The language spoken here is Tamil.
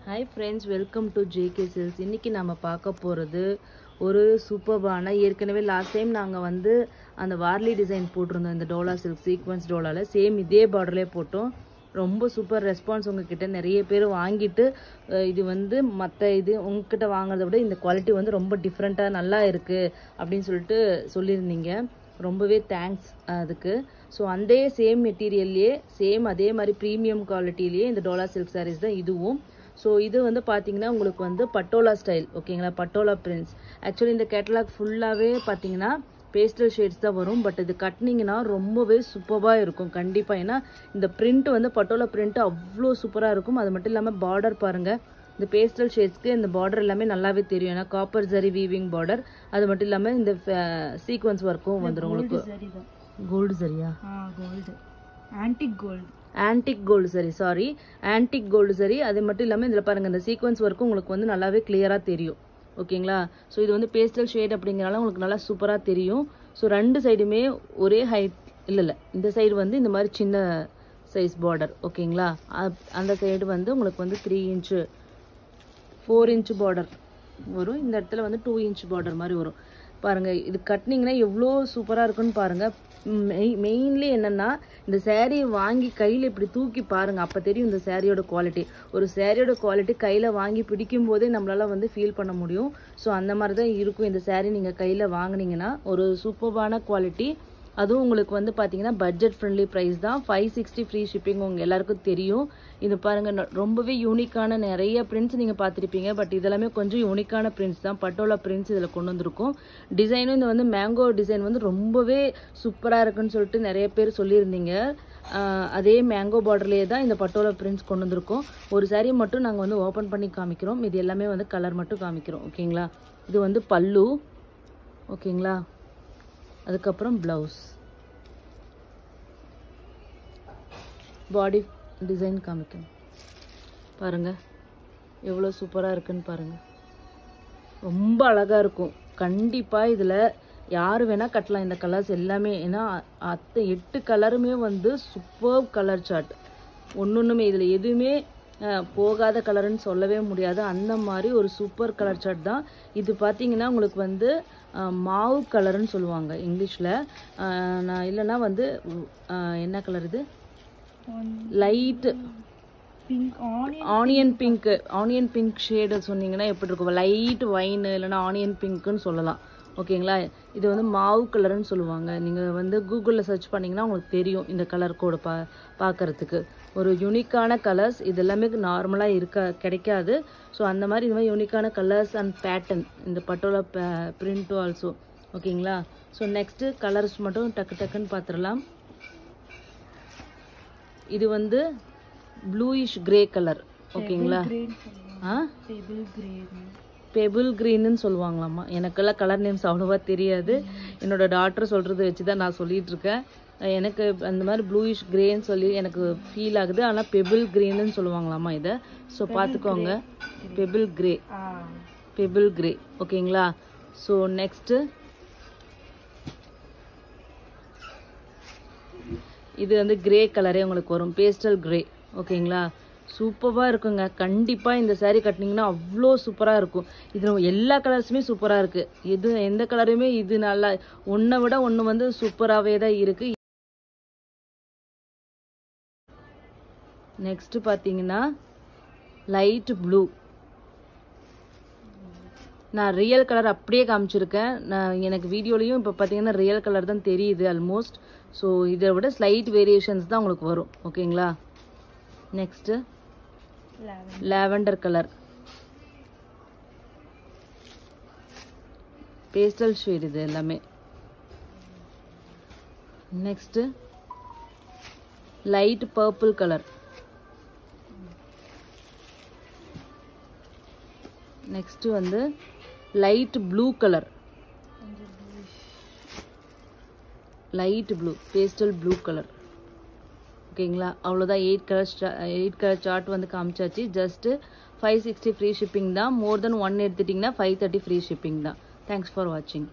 Hi friends, welcome to JK Silks. இன்னைக்கு நாம பார்க்க போறது ஒரு சூப்பர்பான ஏற்கனவே லாஸ்ட் டைம் நாங்க வந்து அந்த வார்லி டிசைன் போட்டுருந்தோம் இந்த டோலா சில்க் சீக்வென்ஸ் டோலால சேம் இதே பார்டர்லயே போட்டோம். ரொம்ப சூப்பர் ரெஸ்பான்ஸ் உங்ககிட்ட நிறைய பேர் வாங்கிட்டு இது வந்து மற்ற இது உங்ககிட்ட வாங்குறத விட இந்த குவாலிட்டி வந்து ரொம்ப டிஃப்ரெண்டா நல்லா இருக்கு அப்படின்னு சொல்லியிருந்தீங்க. ரொம்பவே தேங்க்ஸ் அதுக்கு. ஸோ அந்த சேம் மெட்டீரியல்லையே சேம் அதே மாதிரி ப்ரீமியம் குவாலிட்டிலேயே இந்த டோலா சில்க் சாரீஸ் தான் இதுவும். ஸோ இது வந்து பார்த்தீங்கன்னா உங்களுக்கு வந்து பட்டோலா ஸ்டைல், ஓகேங்களா, பட்டோலா பிரிண்ட்ஸ். ஆக்சுவலி இந்த கேட்டலாக் ஃபுல்லாகவே பார்த்தீங்கன்னா பேஸ்டல் ஷேட்ஸ் தான் வரும். பட் இது கட்டினீங்கன்னா ரொம்பவே சூப்பராக இருக்கும் கண்டிப்பாக. ஏன்னா இந்த பிரிண்ட் வந்து பட்டோலா பிரிண்ட் அவ்வளோ சூப்பராக இருக்கும். அது மட்டும் இல்லாமல் பார்டர் பாருங்கள், இந்த பேஸ்டல் ஷேட்ஸ்க்கு இந்த பார்டர் எல்லாமே நல்லாவே தெரியும். ஏன்னா காப்பர் ஜரி வீவிங் பார்டர். அது மட்டும் இல்லாமல் இந்த சீக்வன்ஸ் ஒர்க்கும் வந்துடும் உங்களுக்கு. கோல்டு சரியா? Gold antique gold, antique gold சரி, சாரி, ஆன்டிக் கோல்டு சரி. அது மட்டும் இல்லாமல் இதில் பாருங்கள் இந்த சீக்வன்ஸ் ஒர்க்கும் உங்களுக்கு வந்து நல்லாவே கிளியராக தெரியும், ஓகேங்களா. ஸோ இது வந்து பேஸ்டல் ஷேட் அப்படிங்கிறனால உங்களுக்கு நல்லா சூப்பராக தெரியும். ஸோ ரெண்டு சைடுமே ஒரே ஹைட் இல்லை, இந்த சைடு வந்து இந்த மாதிரி சின்ன சைஸ் பார்டர், ஓகேங்களா. அந்த சைடு வந்து உங்களுக்கு வந்து 3 இன்ச்சு 4 இன்ச்சு பார்டர் வரும். இந்த இடத்துல வந்து 2 இன்ச் பார்டர் மாதிரி வரும். பாருங்கள் இது கட்டினீங்கன்னா எவ்வளோ சூப்பராக இருக்குன்னு பாருங்கள். மெயின்லி என்னென்னா இந்த சேரீ வாங்கி கையில் இப்படி தூக்கி பாருங்கள், அப்போ தெரியும் இந்த சேரீயோட குவாலிட்டி. ஒரு சேரீயோட குவாலிட்டி கையில் வாங்கி பிடிக்கும் போதே நம்மளால் வந்து ஃபீல் பண்ண முடியும். ஸோ அந்த மாதிரி தான் இருக்கும் இந்த சேரீ. நீங்கள் கையில் வாங்கினீங்கன்னா ஒரு சூப்பர்பான குவாலிட்டி. அதுவும் உங்களுக்கு வந்து பார்த்தீங்கன்னா பட்ஜெட் ஃப்ரெண்ட்லி ப்ரைஸ் தான். 560 ஃப்ரீ ஷிப்பிங் உங்கள் எல்லாருக்கும் தெரியும். இது பாருங்கள் ரொம்பவே யூனிக்கான நிறைய பிரிண்ட்ஸ் நீங்கள் பார்த்துருப்பீங்க. பட் இதெல்லாமே கொஞ்சம் யூனிக்கான பிரிண்ட்ஸ் தான். பட்டோலா பிரிண்ட்ஸ் இதில் கொண்டு வந்திருக்கும். டிசைனும் இந்த வந்து மேங்கோ டிசைன் வந்து ரொம்பவே சூப்பராக இருக்குன்னு சொல்லிட்டு நிறைய பேர் சொல்லியிருந்தீங்க. அதே மேங்கோ பார்டர்லேயே தான் இந்த பட்டோலா பிரிண்ட்ஸ் கொண்டு வந்திருக்கோம். ஒரு சாரீ மட்டும் நாங்கள் வந்து ஓப்பன் பண்ணி காமிக்கிறோம். இது எல்லாமே வந்து கலர் மட்டும் காமிக்கிறோம், ஓகேங்களா. இது வந்து பல்லு, ஓகேங்களா. அதுக்கப்புறம் ப்ளவுஸ், பாடி டிசைன் காமிக்கணும். பாருங்கள் எவ்வளோ சூப்பராக இருக்குன்னு பாருங்கள். ரொம்ப அழகாக இருக்கும் கண்டிப்பாக. இதில் யார் வேணால் கட்டலாம் இந்த கலர்ஸ் எல்லாமே. ஏன்னா 8 கலருமே வந்து சூப்பர் கலர் சார்ட். ஒன்றுமே இதில் எதுவுமே போகாத கலருன்னு சொல்லவே முடியாது. அந்த மாதிரி ஒரு சூப்பர் கலர் சார்ட் தான் இது. பார்த்தீங்கன்னா உங்களுக்கு வந்து மாவு கலருன்னு சொல்லுவாங்க இங்கிலீஷில். நான் இல்லைன்னா வந்து என்ன கலர் இது, light onion pink. Onion pink shade சொன்னீங்கன்னா எப்படி இருக்கும், லைட் வைன் இல்லைன்னா ஆனியன் பிங்க்குன்னு சொல்லலாம், ஓகேங்களா. இது வந்து மாவு கலருன்னு சொல்லுவாங்க. நீங்கள் வந்து கூகுளில் சர்ச் பண்ணிங்கன்னா உங்களுக்கு தெரியும் இந்த கலர் கோடு பார்க்குறதுக்கு. ஒரு யூனிக்கான கலர்ஸ் இது எல்லாமே நார்மலாக கிடைக்காது. ஸோ அந்த மாதிரி இந்த மாதிரி யூனிக்கான கலர்ஸ் அண்ட் பேட்டர்ன் இந்த பட்டோலா பிரிண்ட்டும் ஆல்சோ, ஓகேங்களா. ஸோ நெக்ஸ்ட்டு கலர்ஸ் மட்டும் டக்குன்னு பார்த்துடலாம். இது வந்து ப்ளூயிஷ் கிரே கலர், ஓகேங்களா. பெபிள் கிரீன்னு சொல்லுவாங்களாம்மா. எனக்கெல்லாம் கலர் நேம்ஸ் அவ்வளோவா தெரியாது. என்னோட டாக்டர் சொல்கிறத வச்சு தான் நான் சொல்லிட்டு இருக்கேன். எனக்கு அந்த மாதிரி ப்ளூயிஷ் கிரேன்னு சொல்லி எனக்கு ஃபீல் ஆகுது. ஆனால் பெபிள் கிரீன்னு சொல்லுவாங்களாம்மா இதை. ஸோ பார்த்துக்கோங்க, பெபிள் கிரே, ஓகேங்களா. ஸோ நெக்ஸ்ட்டு இது வந்து கிரே கலரே உங்களுக்கு வரும், பேஸ்டல் கிரே, ஓகேங்களா. சூப்பராக இருக்குங்க கண்டிப்பாக. இந்த சாரீ கட்டினீங்கன்னா அவ்வளோ சூப்பராக இருக்கும். இது எல்லா கலர்ஸுமே சூப்பராக இருக்குது. எந்த கலருமே இது நல்லா ஒன்றை விட ஒன்று வந்து சூப்பராகவே தான் இருக்குது. நெக்ஸ்ட் பார்த்தீங்கன்னா லைட் ப்ளூ. நான் ரியல் கலர் அப்படியே காமிச்சிருக்கேன். எனக்கு வீடியோலையும் இப்போ பார்த்தீங்கன்னா ரியல் கலர் தான் தெரியுது ஆல்மோஸ்ட். ஸோ இதை விட ஸ்லைட் வேரியேஷன்ஸ் தான் உங்களுக்கு வரும், ஓகேங்களா. Next lavender colour, pastel shade இது எல்லாமே. Next light purple colour. Next வந்து light blue colour, light blue, pastel blue colour, ஓகேங்களா. அவ்வளோதான். 8 கலர் சார்ட் வந்து காமிச்சாச்சு. ஜஸ்ட்டு 560 ஃப்ரீ ஷிப்பிங் தான். மோர் தென் 1 எடுத்துட்டிங்கன்னா 530 ஃப்ரீ ஷிப்பிங் தான். தேங்க்ஸ் ஃபார் வாட்சிங்.